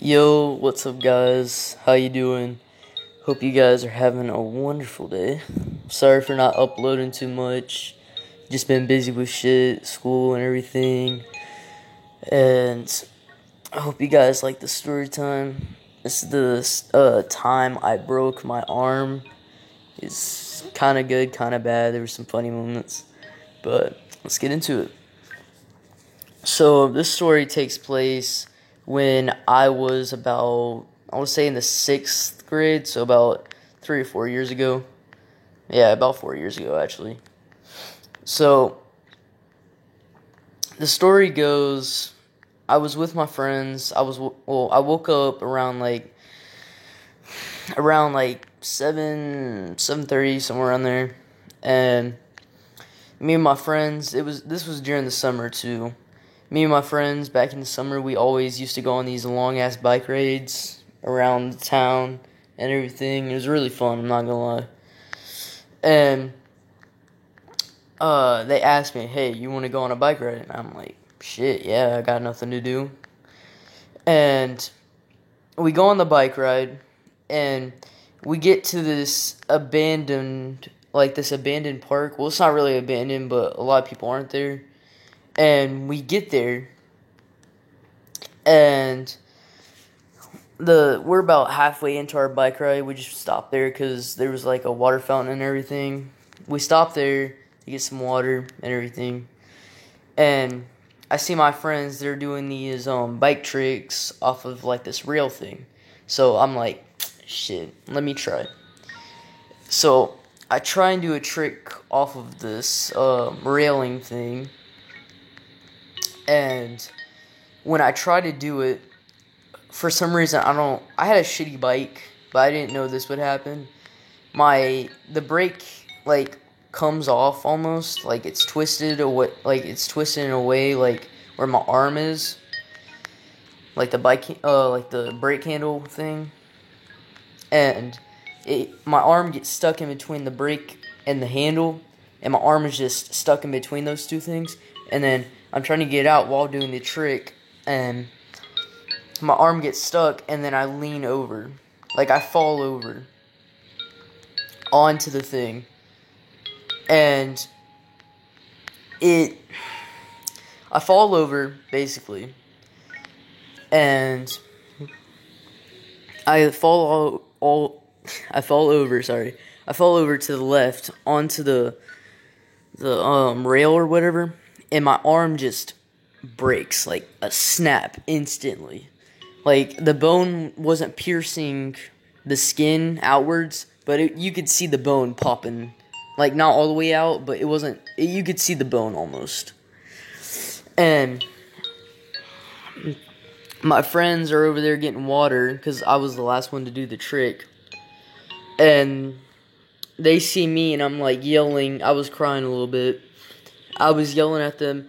Yo, what's up guys? How you doing? Hope you guys are having a wonderful day. Sorry for not uploading too much. Just been busy with shit, school and everything. And I hope you guys like the story time. This is the time I broke my arm. It's kind of good, kind of bad. There were some funny moments. But let's get into it. So this story takes place when I was about, I would say in the 6th grade, so about 3 or 4 years ago. Yeah, about 4 years ago, actually. So, the story goes, I was with my friends. I woke up around like 7:30, somewhere around there. And me and my friends, this was during the summer too. Me and my friends, back in the summer, we always used to go on these long-ass bike rides around the town and everything. It was really fun, I'm not gonna lie. And they asked me, hey, you want to go on a bike ride? And I'm like, shit, yeah, I got nothing to do. And we go on the bike ride, and we get to this abandoned park. Well, it's not really abandoned, but a lot of people aren't there. And we get there, and we're about halfway into our bike ride. We just stopped there because there was like a water fountain and everything. We stopped there to get some water and everything. And I see my friends, they're doing these bike tricks off of like this rail thing. So I'm like, shit, let me try. So I try and do a trick off of this railing thing. And when I try to do it, for some reason, I had a shitty bike, but I didn't know this would happen. The brake, comes off almost, it's twisted away, in a way, where my arm is. The brake handle thing. And my arm gets stuck in between the brake and the handle, and my arm is just stuck in between those two things. And then I'm trying to get out while doing the trick, and my arm gets stuck, and then I lean over. I fall over onto the thing. And I fall over, basically. And I fall over to the left onto the rail or whatever. And my arm just breaks, a snap, instantly. The bone wasn't piercing the skin outwards, but you could see the bone popping. Not all the way out, but you could see the bone almost. And my friends are over there getting water, because I was the last one to do the trick. And they see me, and I'm, yelling. I was crying a little bit. I was yelling at them,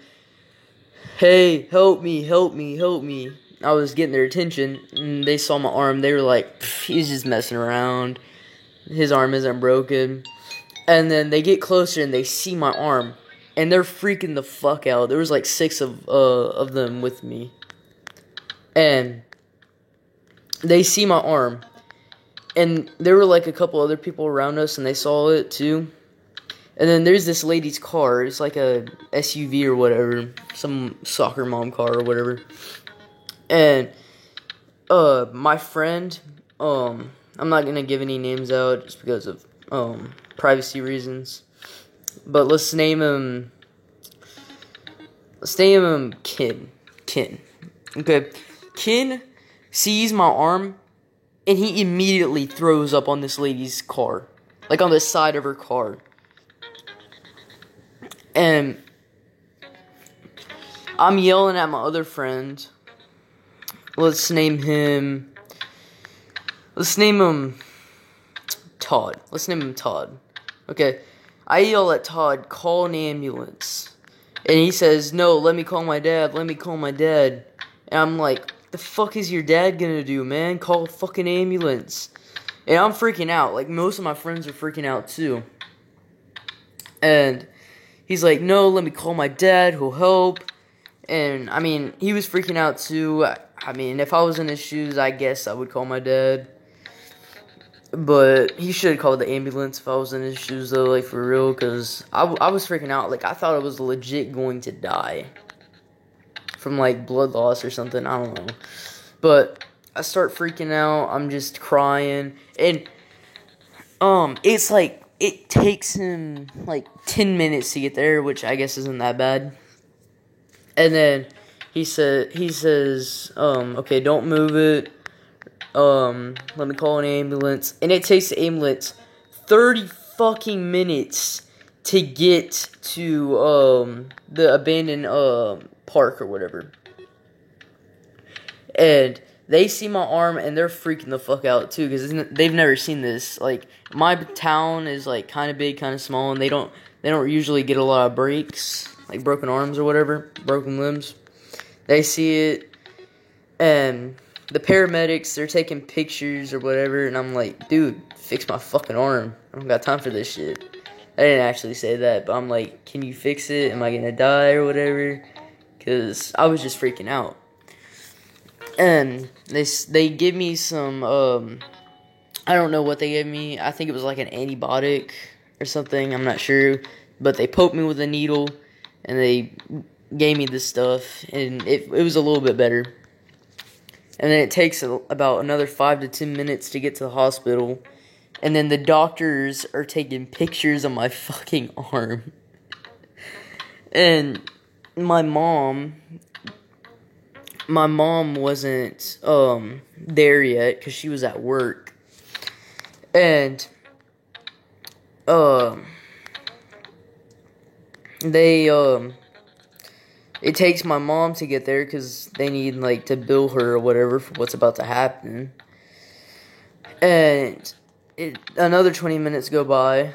hey, help me, help me, help me. I was getting their attention, and they saw my arm. They were like, he's just messing around. His arm isn't broken. And then they get closer, and they see my arm, and they're freaking the fuck out. There was 6 of them with me. And they see my arm. And there were a couple other people around us, and they saw it too. And then there's this lady's car. It's a SUV or whatever. Some soccer mom car or whatever. And my friend, I'm not going to give any names out just because of privacy reasons. But let's name him Ken. Okay. Ken sees my arm, and he immediately throws up on this lady's car. On the side of her car. And I'm yelling at my other friend. Let's name him Todd. Okay. I yell at Todd, call an ambulance. And he says, no, let me call my dad. And I'm like, the fuck is your dad gonna do, man? Call a fucking ambulance. And I'm freaking out. Most of my friends are freaking out too. And he's like, no, let me call my dad, he'll help. And, he was freaking out too. I mean, if I was in his shoes, I guess I would call my dad. But he should have called the ambulance if I was in his shoes, though, like, for real, because I was freaking out. Like, I thought I was legit going to die from, like, blood loss or something. I don't know. But I start freaking out. I'm just crying. And, it's like, it takes him, like, 10 minutes to get there, which I guess isn't that bad. And then he says, okay, don't move it. Let me call an ambulance. And it takes the ambulance 30 fucking minutes to get to, the abandoned, park or whatever. And they see my arm and they're freaking the fuck out too, because they've never seen this. Like, my town is, like, kind of big, kind of small, and they don't usually get a lot of breaks, like broken arms or whatever, broken limbs. They see it, and the paramedics, they're taking pictures or whatever, and I'm like, dude, fix my fucking arm. I don't got time for this shit. I didn't actually say that, but I'm like, can you fix it? Am I gonna die or whatever? Because I was just freaking out. And they give me some, I don't know what they gave me. I think it was like an antibiotic or something. I'm not sure. But they poked me with a needle, and they gave me this stuff, and it was a little bit better. And then it takes about another 5 to 10 minutes to get to the hospital. And then the doctors are taking pictures of my fucking arm. And my mom wasn't there yet because she was at work. And it takes my mom to get there because they need, like, to bill her or whatever for what's about to happen. And another 20 minutes go by,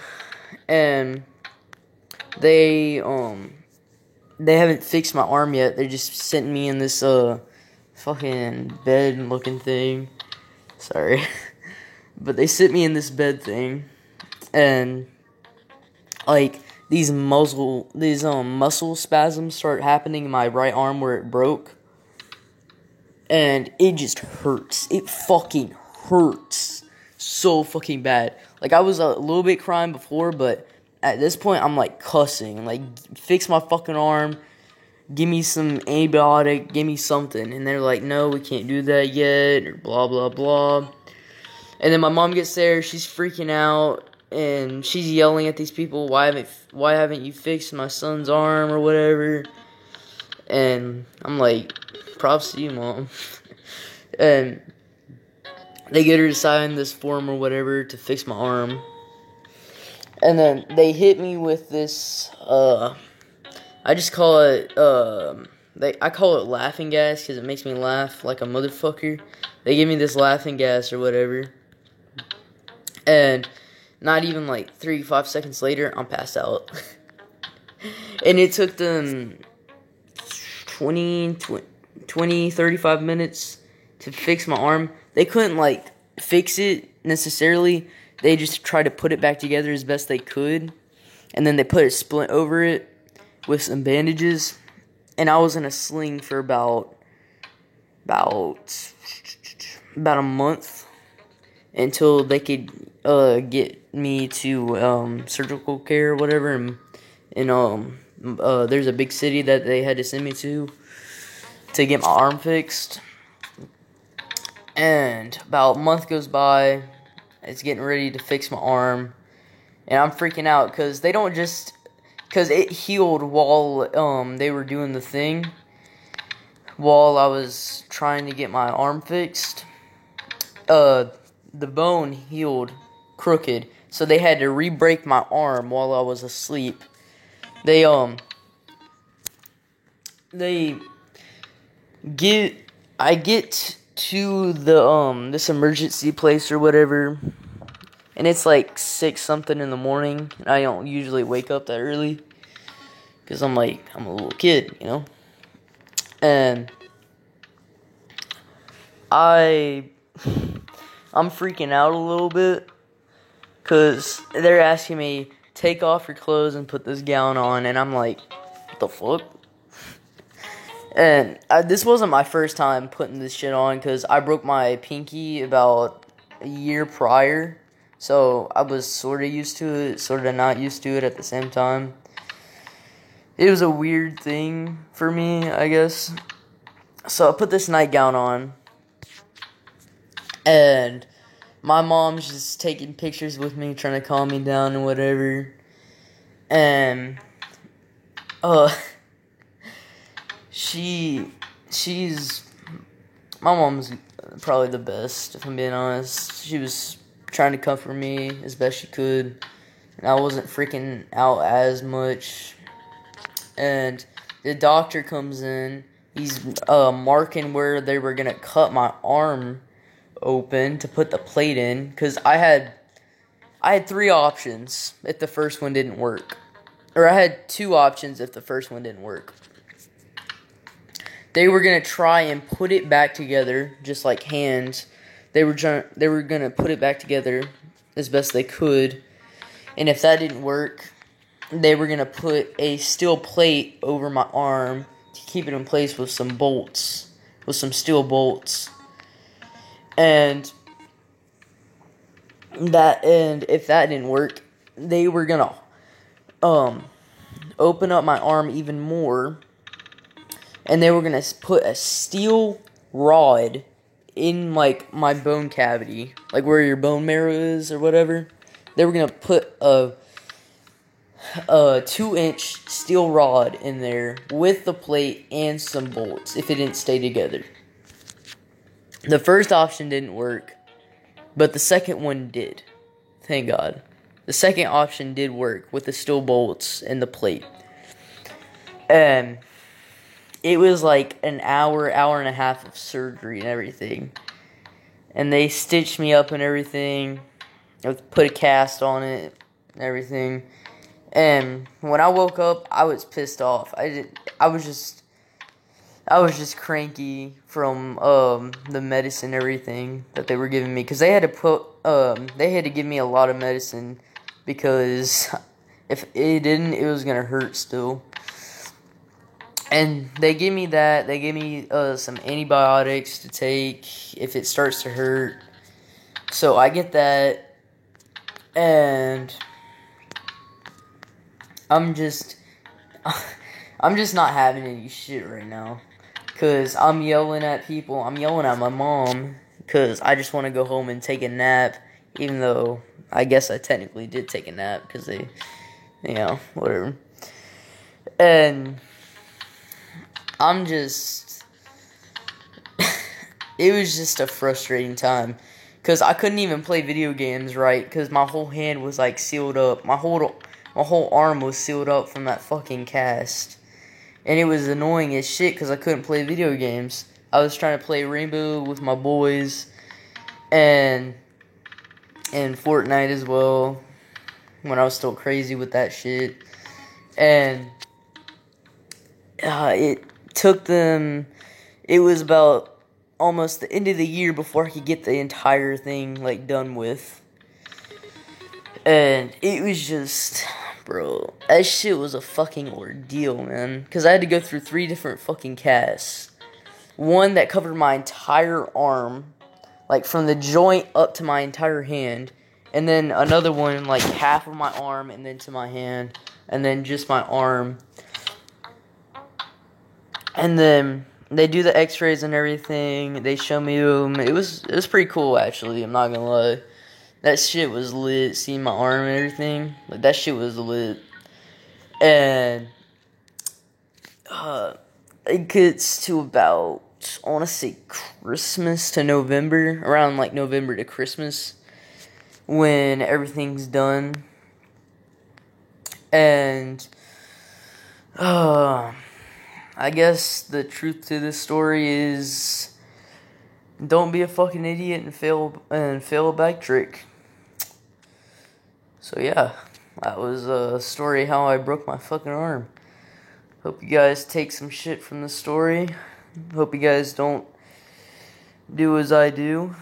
and they haven't fixed my arm yet. They're just sitting me in this fucking bed looking thing. Sorry. But they sit me in this bed thing, and, like, these muscle spasms start happening in my right arm where it broke. And it just hurts. It fucking hurts so fucking bad. Like, I was a little bit crying before, but at this point, I'm, like, cussing. Like, fix my fucking arm. Give me some antibiotic. Give me something. And they're like, no, we can't do that yet. Or blah, blah, blah. And then my mom gets there. She's freaking out. And she's yelling at these people, why haven't you fixed my son's arm or whatever? And I'm like, props to you, Mom. And they get her to sign this form or whatever to fix my arm. And then they hit me with this, I just call it, I call it laughing gas because it makes me laugh like a motherfucker. They give me this laughing gas or whatever. And not even like 3-5 seconds later, I'm passed out. And it took them 35 minutes to fix my arm. They couldn't, like, fix it necessarily. They just tried to put it back together as best they could. And then they put a splint over it with some bandages. And I was in a sling for about a month until they could get me to surgical care or whatever. And there's a big city that they had to send me to get my arm fixed. And about a month goes by. It's getting ready to fix my arm. And I'm freaking out because they don't just... Because it healed while they were doing the thing. While I was trying to get my arm fixed. The bone healed crooked. So they had to re-break my arm while I was asleep. I get to the this emergency place or whatever, and it's like 6 something in the morning, and I don't usually wake up that early because I'm a little kid, you know. And I'm freaking out a little bit because they're asking me, take off your clothes and put this gown on, and I'm like, what the fuck? And this wasn't my first time putting this shit on, because I broke my pinky about a year prior. So I was sort of used to it, sort of not used to it at the same time. It was a weird thing for me, I guess. So I put this nightgown on, and my mom's just taking pictures with me, trying to calm me down and whatever. And she's my mom's probably the best, if I'm being honest. She was trying to comfort me as best she could, and I wasn't freaking out as much. And the doctor comes in. He's marking where they were gonna cut my arm open to put the plate in, because I had 3 options if the first one didn't work, or I had 2 options if the first one didn't work. They were gonna try and put it back together, just like hands. They were gonna put it back together as best they could, and if that didn't work, they were gonna put a steel plate over my arm to keep it in place with some bolts, with some steel bolts. And if that didn't work, they were gonna open up my arm even more, and they were gonna put a steel rod in like my bone cavity, like where your bone marrow is or whatever. They were gonna put a 2-inch steel rod in there with the plate and some bolts if it didn't stay together. The first option didn't work, but the second one did. Thank God. The second option did work with the steel bolts and the plate. And it was like an hour and a half of surgery and everything. And they stitched me up and everything. Put a cast on it and everything. And when I woke up, I was pissed off. I was just cranky from the medicine and everything that they were giving me, because they had to give me a lot of medicine, because if it didn't, it was gonna hurt still. And they gave me that. They gave me some antibiotics to take if it starts to hurt. So I get that, and I'm just not having any shit right now, because I'm yelling at people. I'm yelling at my mom, because I just want to go home and take a nap, even though I guess I technically did take a nap, because they, whatever. And I'm just, it was just a frustrating time, because I couldn't even play video games right, because my whole hand was like sealed up. My whole arm was sealed up from that fucking cast. And it was annoying as shit, because I couldn't play video games. I was trying to play Rainbow with my boys, and Fortnite as well, when I was still crazy with that shit. And it took them, it was about almost the end of the year before I could get the entire thing, like, done with. And it was just, bro, that shit was a fucking ordeal, man. Because I had to go through 3 different fucking casts. One that covered my entire arm, like from the joint up to my entire hand. And then another one, like half of my arm and then to my hand. And then just my arm. And then they do the x-rays and everything. They show me them. It was pretty cool, actually. I'm not gonna lie. That shit was lit, seeing my arm and everything. Like, that shit was lit. And it gets to about, I want to say Christmas to November. Around, like, November to Christmas, when everything's done. And I guess the truth to this story is, don't be a fucking idiot and fail a bike trick. So yeah, that was a story how I broke my fucking arm. Hope you guys take some shit from the story. Hope you guys don't do as I do.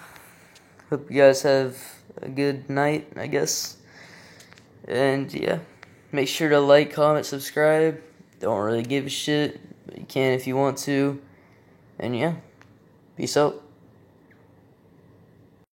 Hope you guys have a good night, I guess. And yeah, make sure to like, comment, subscribe. Don't really give a shit. but you can if you want to. And yeah, peace out.